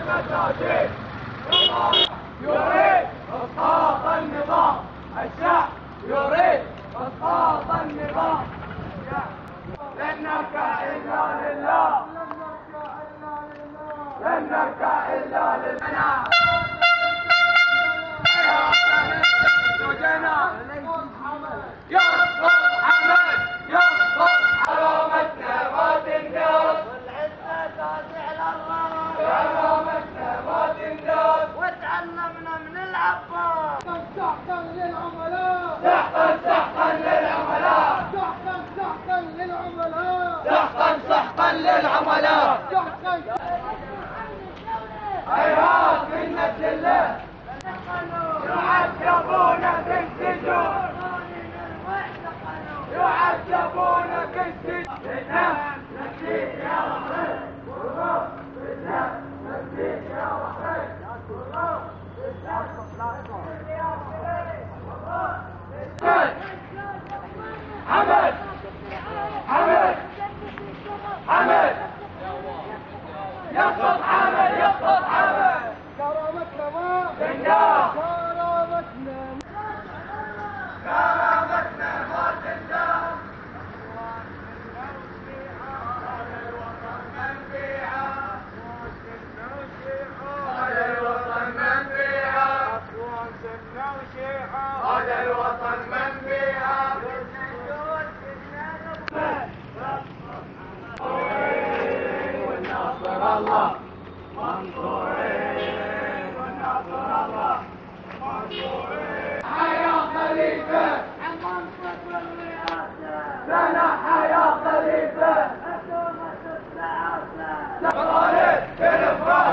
المساجين يريد اسقاط النظام، الشعب يريد اسقاط النظام. لن نركع الا لله، لن نركع الا لله. يسقط حمد، يسقط كرامتنا ما تنداس، والعزة تابع لله، كرامتنا ما تنداس. وتعلمنا من العباس. سحقا للعملاء، سحقا سحقا للعملاء، سحقا سحقا للعملاء، سحقا سحقا للعملاء. سحقا هيهات منة لله يعذبون في السجون، يعذبون في السجون. بالناس نسيت يا بحرين، بالناس نسيت يا بحرين، حمد حمد حمد يسقط حمد، يسقط حمد. كرامتنا ما بالناس كرامتنا كرامتنا ما تنداس. هذا الوطن من فيها، هذا الوطن من فيها. والناصر الله منصورين، والناصر الله منصورين. حيا خليفة عمان صدر الرئاسة، لنا حيا خليفة. حكومة السعادة. ضرائب الإفراج